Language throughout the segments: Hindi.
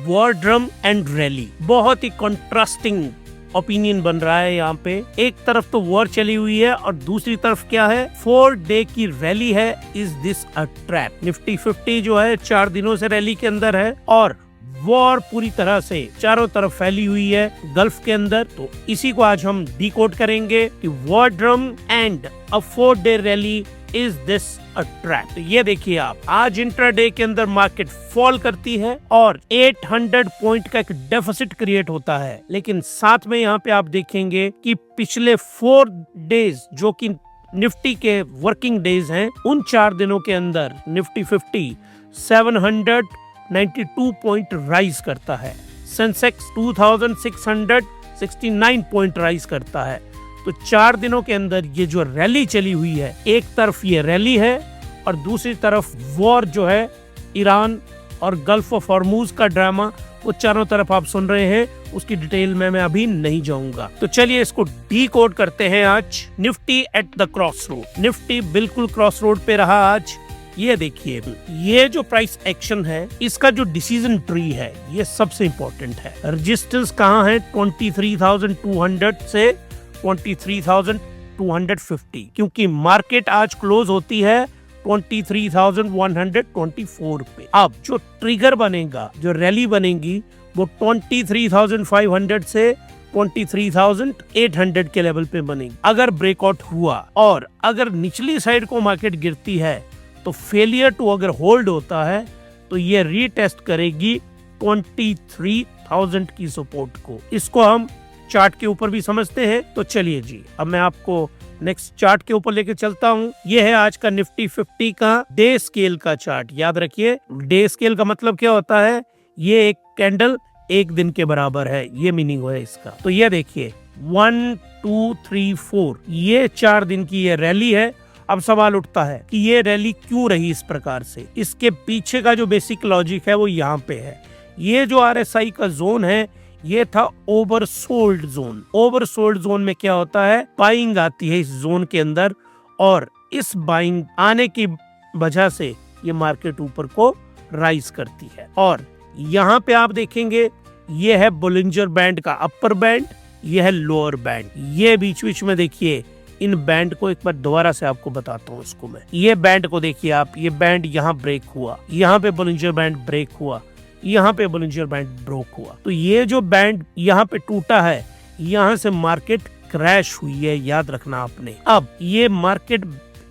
वॉर ड्रम एंड रैली, बहुत ही कंट्रास्टिंग ओपिनियन बन रहा है यहाँ पे। एक तरफ तो वॉर चली हुई है और दूसरी तरफ क्या है, 4 डे की रैली है। Is this a trap? Nifty 50 जो है 4 दिनों से रैली के अंदर है और वॉर पूरी तरह से चारों तरफ फैली हुई है गल्फ के अंदर। तो इसी को आज हम डिकोड करेंगे कि war drum and a 4 day rally, is this a trap? तो ये देखिए आप, आज इंट्राडे के अंदर मार्केट फॉल करती है और 800 पॉइंट का एक डेफिसिट क्रिएट होता है, लेकिन साथ में यहाँ पे आप देखेंगे कि पिछले 4 डेज जो कि निफ्टी के वर्किंग डेज हैं, उन 4 दिनों के अंदर निफ्टी 50 792 पॉइंट राइज करता है, सेंसेक्स 2669 पॉइंट राइज करता है। तो 4 दिनों के अंदर ये जो रैली चली हुई है, एक तरफ ये रैली है और दूसरी तरफ वॉर जो है, ईरान और गल्फ ऑफ हॉर्मूज का ड्रामा, वो चारों तरफ आप सुन रहे हैं। उसकी डिटेल में मैं अभी नहीं जाऊंगा। तो चलिए इसको डीकोड करते हैं आज। Nifty at the cross road, Nifty बिल्कुल क्रॉस रोड पे रहा आज। ये देखिए, ये जो प्राइस एक्शन है, इसका जो डिसीजन ट्री है, ये सबसे इंपॉर्टेंट है। रेजिस्टेंस कहाँ है? 23,200 से 23,250, क्योंकि मार्केट आज क्लोज होती है 23,124 पे। अब जो ट्रिगर बनेगा, जो रैली बनेगी, वो 23,500 से 23,800 के लेवल पे बनेगी। अगर ब्रेकआउट हुआ और अगर निचली साइड को मार्केट गिरती है तो फेलियर टू अगर होल्ड होता है तो ये रीटेस्ट करेगी 23,000 की सपोर्ट को। इसको हम चार्ट के ऊपर भी समझते हैं। तो चलिए जी, अब मैं आपको नेक्स्ट चार्ट के ऊपर लेके चलता हूँ। ये है आज का निफ्टी 50 का डे स्केल का चार्ट। याद रखिए, डे स्केल का मतलब क्या होता है? ये एक कैंडल एक दिन के बराबर है, ये मीनिंग है इसका। तो ये देखिए 1 2 3 4, ये 4 दिन की ये रैली है। अब सवाल उठता है कि ये रैली क्यों रही इस प्रकार से? इसके पीछे का जो बेसिक लॉजिक है वो यहाँ पे है। ये जो RSI का जोन है, ये था ओवरसोल्ड जोन। ओवरसोल्ड जोन में क्या होता है? बाइंग आती है इस जोन के अंदर और इस बाइंग आने की वजह से ये मार्केट ऊपर को राइज करती है। और यहाँ पे आप देखेंगे, ये है बोलिंजर बैंड का अपर बैंड, ये है लोअर बैंड। ये बीच बीच में देखिए, इन बैंड को एक बार दोबारा से आपको बताता हूँ इसको मैं। ये बैंड को देखिए आप, ये बैंड यहाँ ब्रेक हुआ, यहाँ पे बोलिंजर बैंड ब्रेक हुआ, यहाँ पे बोलिंजर बैंड ब्रेक हुआ। तो ये जो बैंड यहाँ पे टूटा है, यहाँ से मार्केट क्रैश हुई है, याद रखना आपने। अब ये मार्केट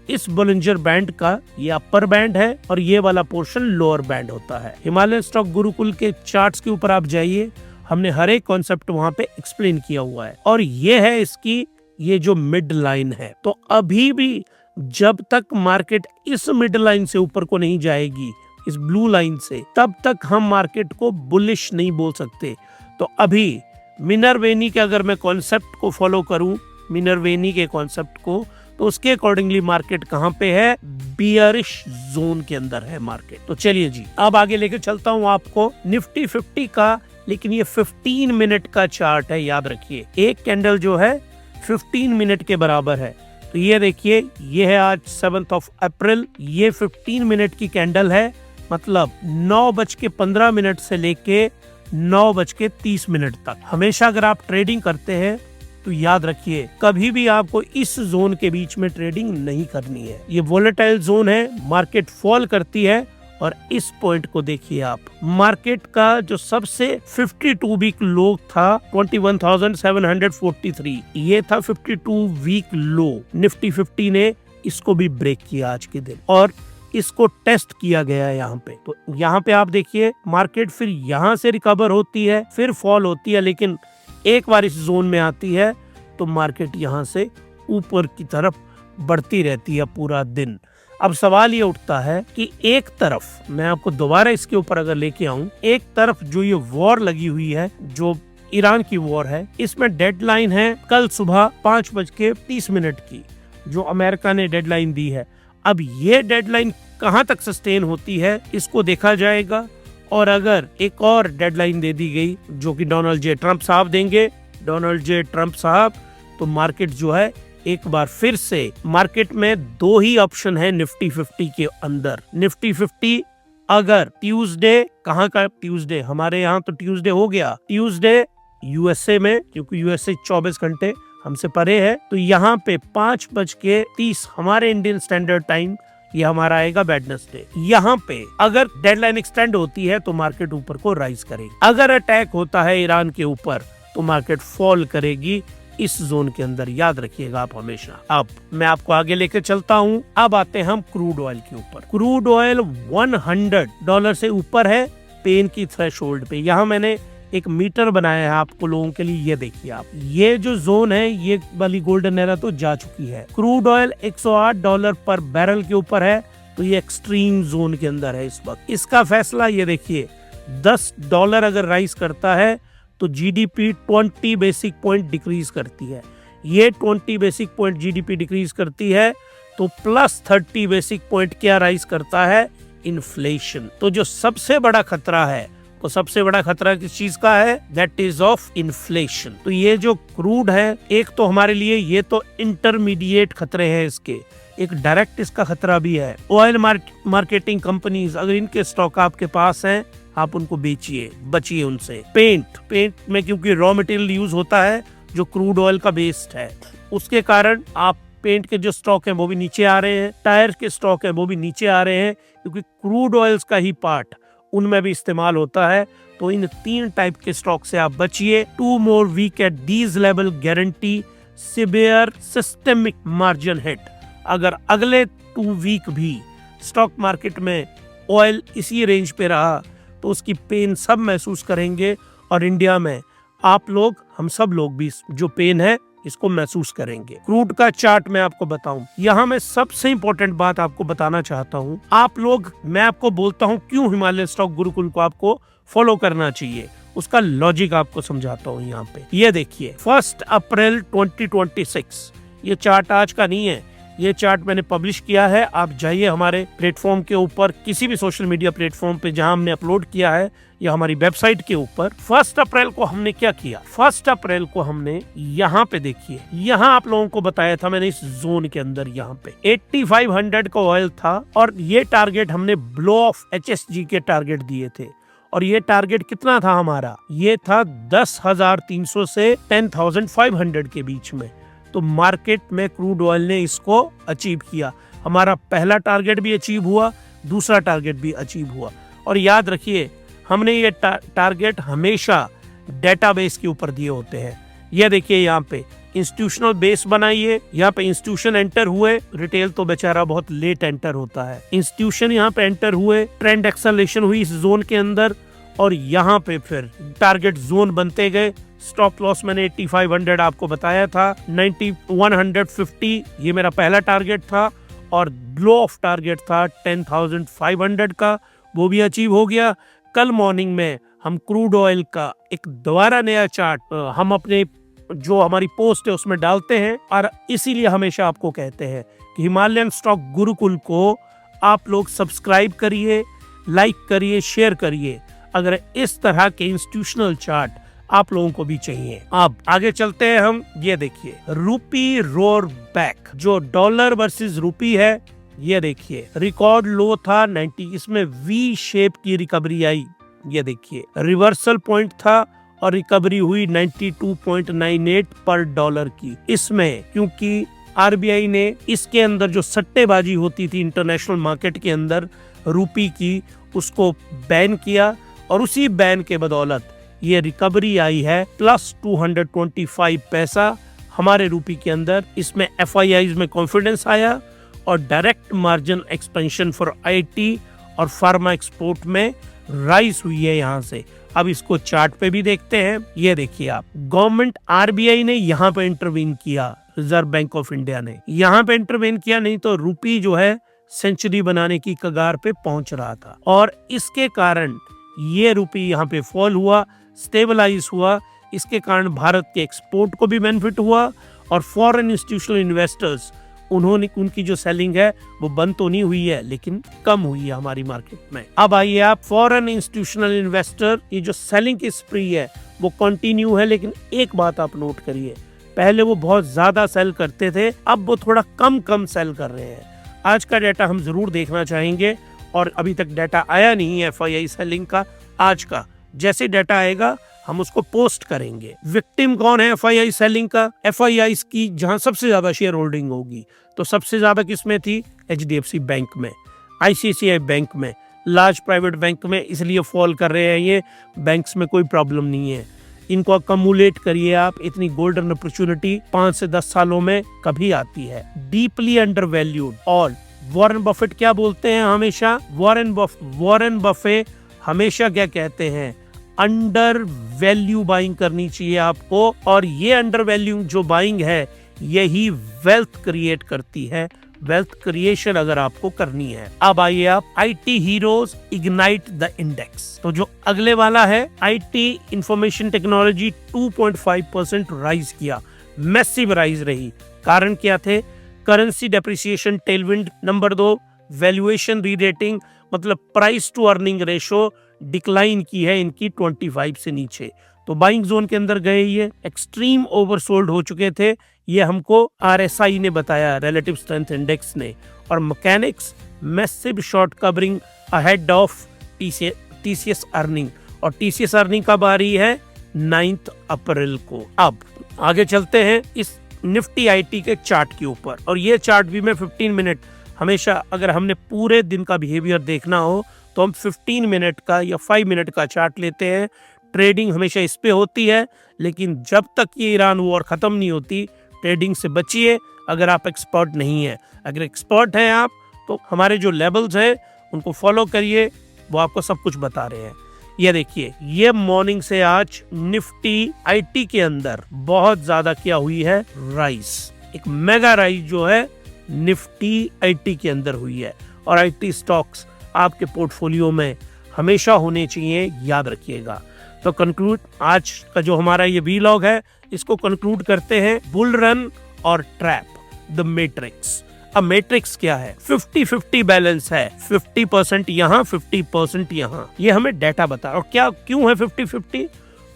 इस बोलिंजर बैंड का ये अपर बैंड है और ये वाला पोर्शन लोअर बैंड होता है। हिमालयन स्टॉक गुरुकुल के चार्ट्स के ऊपर आप जाइए, हमने हर एक कॉन्सेप्ट वहाँ पे एक्सप्लेन किया हुआ है। और ये है इसकी ये जो मिड लाइन है। तो अभी भी जब तक मार्केट इस मिड लाइन से ऊपर को नहीं जाएगी, इस ब्लू लाइन से, तब तक हम मार्केट को बुलिश नहीं बोल सकते। तो अभी मिनरवेनी के अगर मैं कॉन्सेप्ट को फॉलो करूं, मिनरवेनी के कॉन्सेप्ट को, तो उसके अकॉर्डिंगली मार्केट कहां पे है? बियरिश जोन के अंदर है मार्केट। तो चलिए जी, अब आगे लेके चलता हूं आपको निफ्टी 50 का, लेकिन ये 15 मिनट का चार्ट है। याद रखिए, एक कैंडल जो है 15 मिनट के बराबर है। तो ये देखिए, ये है आज 7 अप्रैल, ये 15 मिनट की कैंडल है। मतलब 9:15 से लेके 9:30 तक। हमेशा अगर आप ट्रेडिंग करते हैं तो याद रखिए, कभी भी आपको इस जोन के बीच में ट्रेडिंग नहीं करनी है। ये वोलेटाइल जोन है, मार्केट फॉल करती है। और इस पॉइंट को देखिए आप, मार्केट का जो सबसे 52 वीक लो था 21,743, ये था 52 वीक लो। निफ्टी 50 ने इसको भी ब्रेक किया आज के दिन और इसको टेस्ट किया गया है यहाँ पे। तो यहाँ पे आप देखिए, मार्केट फिर यहाँ से रिकवर होती है, फिर फॉल होती है, लेकिन एक बार इस जोन में आती है तो मार्केट यहाँ से ऊपर की तरफ बढ़ती रहती है पूरा दिन। अब सवाल ये उठता है कि एक तरफ, मैं आपको दोबारा इसके ऊपर अगर लेके आऊं, एक तरफ जो ये वॉर लगी हुई है, जो ईरान की वॉर है, इसमें डेडलाइन है कल सुबह 5:30 की, जो अमेरिका ने डेडलाइन दी है। अब ये डेडलाइन कहां तक सस्टेन होती है, इसको देखा जाएगा। और अगर एक और डेडलाइन दे दी गई जो कि डोनाल्ड जे ट्रंप साहब देंगे, डोनाल्ड जे ट्रंप साहब, तो मार्केट जो है एक बार फिर से, मार्केट में 2 ही ऑप्शन है निफ्टी 50 के अंदर। निफ्टी 50 अगर ट्यूसडे, कहाँ का ट्यूसडे, हमारे यहाँ तो ट्यूसडे हो गया, ट्यूसडे यूएसए में, क्योंकि यूएसए 24 घंटे हमसे परे है, तो यहाँ पे 5:30 हमारे इंडियन स्टैंडर्ड टाइम, ये हमारा आएगा वेडनेसडे। यहाँ पे अगर डेडलाइन एक्सटेंड होती है तो मार्केट ऊपर को राइज करेगी, अगर अटैक होता है ईरान के ऊपर तो मार्केट फॉल करेगी इस जोन के अंदर, याद रखिएगा आप हमेशा। अब मैं आपको आगे लेके चलता हूँ। अब आते हैं हम क्रूड ऑयल के ऊपर। क्रूड ऑयल $100 से ऊपर है पेन की थ्रेशोल्ड पे। यहाँ मैंने एक मीटर बनाया है आपको लोगों के लिए, ये देखिए आप, ये जो जोन है ये वाली गोल्डन एरा तो जा चुकी है। क्रूड ऑयल $108 पर बैरल के ऊपर है, तो ये एक्सट्रीम जोन के अंदर है इस वक्त। इसका फैसला ये देखिए, $10 अगर राइज करता है तो जीडीपी 20 बेसिक पॉइंट डिक्रीज करती है। ये 20 बेसिक पॉइंट जीडीपी डिक्रीज करती है तो प्लस 30 बेसिक पॉइंट क्या राइज करता है, इन्फ्लेशन। तो जो सबसे बड़ा खतरा है, तो सबसे बड़ा खतरा किस चीज का है, दैट इज ऑफ इन्फ्लेशन। तो ये जो क्रूड है, एक तो हमारे लिए ये तो इंटरमीडिएट खतरे हैं इसके, एक डायरेक्ट इसका खतरा भी है। ऑयल मार्केटिंग कंपनीज, अगर इनके स्टॉक आपके पास हैं, आप उनको बेचिए, बचिए उनसे। पेंट में क्योंकि रॉ मटेरियल यूज होता है जो क्रूड ऑयल का बेस्ड है, उसके कारण आप पेंट के जो स्टॉक हैं वो भी नीचे आ रहे हैं, टायर के स्टॉक हैं वो भी नीचे आ रहे हैं, क्योंकि क्रूड ऑयल्स का ही पार्ट उनमें भी इस्तेमाल होता है। तो इन 3 टाइप के स्टॉक से आप बचिए। 2 more week at these level guarantee severe systemic margin hit। अगर अगले 2 वीक भी स्टॉक मार्केट में ऑयल इसी रेंज पे रहा तो उसकी पेन सब महसूस करेंगे, और इंडिया में आप लोग, हम सब लोग भी जो पेन है इसको महसूस करेंगे। क्रूड का चार्ट मैं आपको बताऊं, यहाँ मैं सबसे इंपॉर्टेंट बात आपको बताना चाहता हूँ। आप लोग, मैं आपको बोलता हूँ क्यों हिमालय स्टॉक गुरुकुल को आपको फॉलो करना चाहिए, उसका लॉजिक आपको समझाता हूँ। यहाँ पे ये देखिए, 1 अप्रैल 2026, ये चार्ट आज का नहीं है, ये चार्ट मैंने पब्लिश किया है। आप जाइए हमारे प्लेटफॉर्म के ऊपर, किसी भी सोशल मीडिया प्लेटफॉर्म पे जहां हमने अपलोड किया है, या हमारी वेबसाइट के ऊपर। 1 अप्रैल को हमने क्या किया, 1 अप्रैल को हमने यहाँ पे देखिए, यहाँ आप लोगों को बताया था मैंने इस जोन के अंदर, यहाँ पे 8500 का ऑयल था, और ये टारगेट हमने ब्लो ऑफ HSG के टारगेट दिए थे। और ये टारगेट कितना था हमारा, ये था 10,300 से 10,500 के बीच में। तो मार्केट में क्रूड ऑयल ने इसको अचीव किया। हमारा पहला टारगेट भी अचीव हुआ, दूसरा टारगेट भी अचीव हुआ। और याद रखिए, हमने ये टारगेट हमेशा डेटाबेस के ऊपर दिए होते हैं। ये देखिए, यहाँ पे इंस्टीट्यूशनल बेस बनाइए, यहाँ पे इंस्टीट्यूशन एंटर हुए, रिटेल तो बेचारा बहुत लेट एंटर होता है। इंस्टीट्यूशन यहाँ पे एंटर हुए, ट्रेंड एक्सेलेरेशन हुई इस जोन के अंदर, और यहाँ पे फिर टारगेट जोन बनते गए। स्टॉप लॉस मैंने 8500 आपको बताया था, 150 ये मेरा पहला टारगेट था, और ब्लो ऑफ टारगेट था 10,500 का, वो भी अचीव हो गया। कल मॉर्निंग में हम क्रूड ऑयल का एक दोबारा नया चार्ट हम अपने जो हमारी पोस्ट है उसमें डालते हैं, और इसीलिए हमेशा आपको कहते हैं कि हिमालयन स्टॉक गुरुकुल को आप लोग सब्सक्राइब करिए, लाइक करिए, शेयर करिए, अगर इस तरह के इंस्टीट्यूशनल चार्ट आप लोगों को भी चाहिए। अब आगे चलते हैं हम। ये देखिए, रूपी रोर बैक, जो डॉलर वर्सेस रूपी है, ये देखिए रिकॉर्ड लो था 90, इसमें वी शेप की रिकवरी आई। ये देखिए रिवर्सल पॉइंट था और रिकवरी हुई 92.98 पर डॉलर की। इसमें क्योंकि आरबीआई ने इसके अंदर जो सट्टेबाजी होती थी इंटरनेशनल मार्केट के अंदर रूपी की, उसको बैन किया, और उसी बैन के बदौलत ये रिकवरी आई है प्लस 225 पैसा हमारे रूपी के अंदर। इसमें FIIs में कॉन्फिडेंस आया, और direct margin expansion for IT और फार्मा एक्सपोर्ट में राइज हुई है यहाँ से। अब इसको चार्ट पे भी देखते हैं। ये देखिए आप, गवर्नमेंट RBI ने यहाँ पे इंटरवीन किया, रिजर्व बैंक ऑफ इंडिया ने यहाँ पे इंटरवीन किया, नहीं तो रूपी जो है सेंचुरी बनाने की कगार पे पहुंच रहा था, और इसके कारण ये रूपी यहाँ पे फॉल हुआ, स्टेबलाइज हुआ। इसके कारण भारत के एक्सपोर्ट को भी बेनिफिट हुआ, और फॉरेन इंस्टीट्यूशनल इन्वेस्टर्स, उन्होंने, उनकी जो सेलिंग है वो बंद तो नहीं हुई है लेकिन कम हुई है हमारी मार्केट में। अब आइए आप, फॉरेन इंस्टीट्यूशनल इन्वेस्टर, ये जो सेलिंग की स्प्री है वो कंटिन्यू है, लेकिन एक बात आप नोट करिए, पहले वो बहुत ज्यादा सेल करते थे, अब वो थोड़ा कम सेल कर रहे हैं। आज का डेटा हम जरूर देखना चाहेंगे, और अभी तक डाटा आया नहीं है FII सेलिंग का आज का। जैसे डाटा आएगा हम उसको पोस्ट करेंगे। विक्टिम कौन है FII सेलिंग का? FII की जहां सबसे ज्यादा शेयर होल्डिंग होगी, तो सबसे ज्यादा किसमें थी? HDFC बैंक में, ICICI बैंक में, लार्ज प्राइवेट बैंक में। इसलिए फॉल कर रहे हैं ये। बैंक्स में कोई प्रॉब्लम नहीं है, इनको अकमुलेट करिए आप। इतनी गोल्डन अपॉर्चुनिटी 5 से 10 सालों में कभी आती है। Deeply under valued. और वॉरेन बफेट क्या बोलते हैं हमेशा? वॉरेन बफे हमेशा क्या कहते हैं? अंडर वैल्यू बाइंग करनी चाहिए आपको। और ये अंडर वैल्यू जो बाइंग है यही वेल्थ क्रिएट करती है। वेल्थ क्रिएशन अगर आपको करनी है। अब आइए आप IT heroes ignite the index. तो जो अगले वाला है IT इंफॉर्मेशन टेक्नोलॉजी 2.5% राइज किया, मैसिव राइज रही। कारण क्या थे? Currency depreciation tailwind. Number 2 valuation rerating, मतलब price to earning ratio decline की है इनकी 25 से नीचे, तो बाइंग जोन के अंदर गए। ये एक्सट्रीम ओवरसोल्ड हो चुके थे, ये हमको RSI ने बताया, रिलेटिव स्ट्रेंथ इंडेक्स ने। और mechanics massive short covering ahead of TCS earning. और TCS अर्निंग कब आ रही है? 9 अप्रैल को। अब आगे चलते हैं इस निफ्टी IT के चार्ट के ऊपर। और ये चार्ट भी मैं 15 मिनट, हमेशा अगर हमने पूरे दिन का बिहेवियर देखना हो तो हम 15 मिनट का या 5 मिनट का चार्ट लेते हैं। ट्रेडिंग हमेशा इस पे होती है, लेकिन जब तक ये ईरान वॉर खत्म नहीं होती ट्रेडिंग से बचिए अगर आप एक्सपर्ट नहीं है। अगर एक्सपर्ट हैं आप तो हमारे जो लेवल्स हैं उनको फॉलो करिए, वो आपको सब कुछ बता रहे हैं। ये देखिए, ये मॉर्निंग से आज निफ्टी IT के अंदर बहुत ज्यादा क्या हुई है? राइज। एक मेगा राइज जो है निफ्टी IT के अंदर हुई है। और IT स्टॉक्स आपके पोर्टफोलियो में हमेशा होने चाहिए, याद रखिएगा। तो कंक्लूड आज का जो हमारा ये वीलॉग है इसको कंक्लूड करते हैं। बुल रन और ट्रैप, द मैट्रिक्स। अब मैट्रिक्स क्या है? 50-50 बैलेंस है, 50% यहाँ 50% यहाँ। ये हमें डाटा बता। और क्या क्यों है 50-50?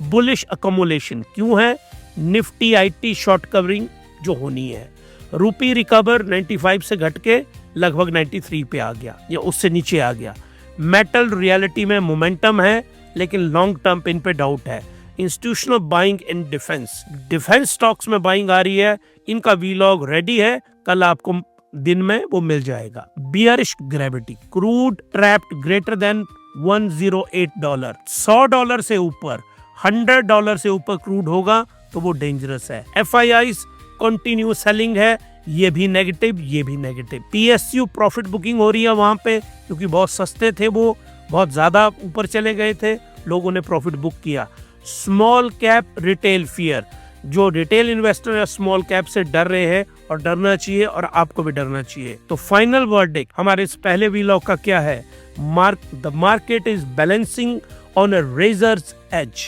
बुलिश अकोमुलेशन क्यों है? निफ्टी IT शॉर्ट कवरिंग जो होनी है। रूपी रिकवर 95 से घट के लगभग 93 पे आ गया या उससे नीचे आ गया। मेटल रियलिटी में मोमेंटम है, लेकिन लॉन्ग टर्म पे इन पे डाउट है। Institutional buying in defence stocks में बाइंग आ रही है। इनका वीलॉग रेडी है, कल आपको दिन में वो मिल जाएगा। Bearish gravity, crude trapped greater than $108। $100 से ऊपर, $100 से ऊपर क्रूड होगा तो वो डेंजरस है। FIIs कंटिन्यू सेलिंग है, ये भी नेगेटिव, ये भी नेगेटिव। PSU प्रॉफिट बुकिंग हो रही है वहां पे, क्योंकि बहुत सस्ते थे, वो बहुत ज्यादा ऊपर चले गए थे, लोगों ने प्रॉफिट बुक किया। स्मॉल कैप रिटेल फियर, जो रिटेल इन्वेस्टर या स्मॉल कैप से डर रहे हैं, और डरना चाहिए और आपको भी डरना चाहिए। तो फाइनल वर्डिक्ट हमारे इस पहले वीलॉग का क्या है? The market is balancing on a razor's edge.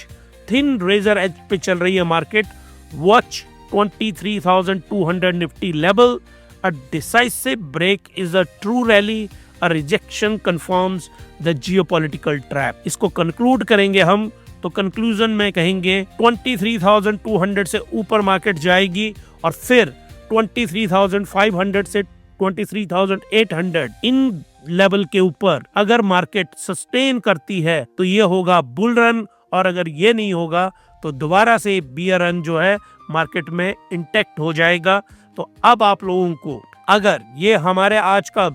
Thin razor edge पे चल रही है market. Watch 23,200 Nifty level. A decisive break is a true rally. A rejection confirms the geopolitical trap. इसको कंक्लूड करेंगे हम, तो कंक्लूजन में कहेंगे 23,200 से ऊपर मार्केट जाएगी और फिर 23,500 से 23,800 इन लेवल के ऊपर अगर मार्केट सस्टेन करती है तो ये होगा बुल रन, और अगर ये नहीं होगा तो दोबारा से बियर रन जो है मार्केट में इंटैक्ट हो जाएगा। तो अब आप लोगों को अगर ये हमारे आज का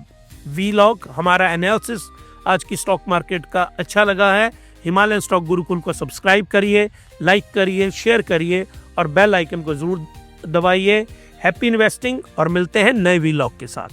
वीलॉग, हमारा एनालिसिस आज की स्टॉक मार्केट का अच्छा लगा है, हिमालयन स्टॉक गुरुकुल को सब्सक्राइब करिए, लाइक करिए, शेयर करिए और बेल आइकन को जरूर दबाइए। हैप्पी इन्वेस्टिंग और मिलते हैं नए वीलॉग के साथ।